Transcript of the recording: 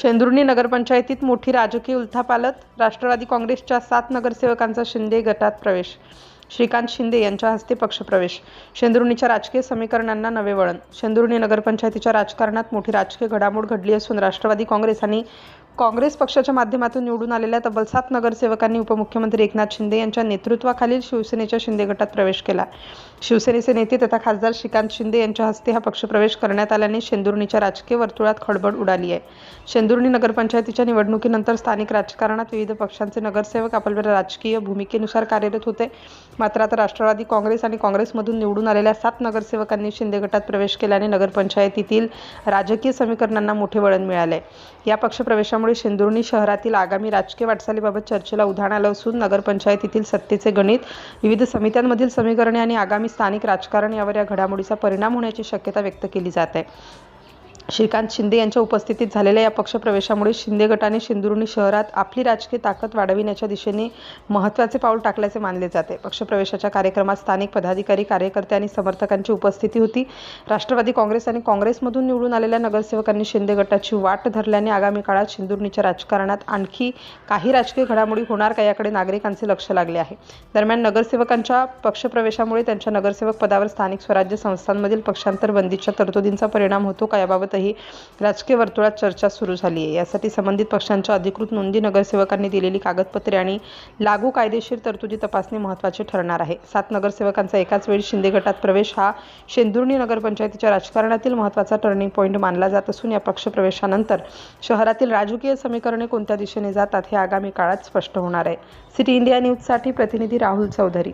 शेंदुर्णी नगरपंचायतीत मोठी राजकीय उलथापालथ. राष्ट्रवादी काँग्रेसच्या 7 नगरसेवकांचा शिंदे गटात प्रवेश. श्रीकांत शिंदे यांच्या हस्ते पक्षप्रवेश. शेंदुर्णीच्या राजकीय समीकरणांना नवे वळण. शेंदुर्णी नगरपंचायतीच्या राजकारणात मोठी राजकीय घडामोड घडली असून राष्ट्रवादी काँग्रेस आणि काँग्रेस पक्षाच्या माध्यमातून निवडून आलेल्या तब्बल 7 नगरसेवकांनी उपमुख्यमंत्री एकनाथ शिंदे यांच्या नेतृत्वाखालील शिवसेनेच्या शिंदे गटात प्रवेश केला. शिवसेनेचे नेते तथा खासदार श्रीकांत शिंदे यांच्या हस्ते हा पक्षप्रवेश करण्यात आल्याने शेंदुर्णीच्या राजकीय वर्तुळात खळबळ उडाली आहे. शेंदुर्णी नगरपंचायतीच्या निवडणुकीनंतर स्थानिक राजकारणात विविध पक्षांचे नगरसेवक आपल्या राजकीय भूमिकेनुसार कार्यरत होते. मात्र आता राष्ट्रवादी काँग्रेस आणि काँग्रेसमधून निवडून आलेल्या 7 नगरसेवकांनी शिंदे गटात प्रवेश केल्याने नगरपंचायतीतील राजकीय समीकरणांना मोठे वळण मिळाले. या पक्षप्रवेशामुळे शेंदुर्णी शहरातील आगामी राजकीय वाटचालीबाबत चर्चेला उधाण आलं असून नगरपंचायतीतील सत्तेचे गणित, विविध समित्यांमधील समीकरणे आणि आगामी स्थानिक राजकारण यावर या घडामोडीचा परिणाम होण्याची शक्यता व्यक्त केली जात आहे. श्रीकांत शिंदे यांच्या उपस्थितीत झालेल्या या पक्षप्रवेशामुळे शिंदे गटाने शेंदुर्णी शहरात आपली राजकीय ताकद वाढविण्याच्या दिशेने महत्त्वाचे पाऊल टाकल्याचे मानले जाते. पक्षप्रवेशाच्या कार्यक्रमात स्थानिक पदाधिकारी, कार्यकर्ते आणि समर्थकांची उपस्थिती होती. राष्ट्रवादी काँग्रेस आणि काँग्रेसमधून निवडून आलेल्या नगरसेवकांनी शिंदे गटाची वाट धरल्याने आगामी काळात शेंदुर्णीच्या राजकारणात आणखी काही राजकीय घडामोडी होणार का याकडे नागरिकांचे लक्ष लागले आहे. दरम्यान नगरसेवकांच्या पक्षप्रवेशामुळे त्यांच्या नगरसेवक पदावर स्थानिक स्वराज्य संस्थांमधील पक्षांतर बंदीच्या तरतुदींचा परिणाम होतो का याबाबत राजकीय वर्तुळात चर्चा सुरू झाली आहे. यासाठी संबंधित पक्षांच्या अधिकृत नोंदी, नगरसेवकांनी दिलेली कागदपत्रे आणि लागू कायदेशीर तरतुदी तपासणे महत्त्वाचे ठरणार आहे. 7 नगरसेवकांचा एकाच वेळी शिंदे गटात प्रवेश हा शेंदुर्णी नगरपंचायतीच्या राजकारणातील महत्त्वाचा टर्निंग पॉईंट मानला जात असून या पक्षप्रवेशानंतर शहरातील राजकीय समीकरणे कोणत्या दिशेने जातात हे आगामी काळात स्पष्ट होणार आहे. सिटी इंडिया न्यूजसाठी प्रतिनिधी राहुल चौधरी.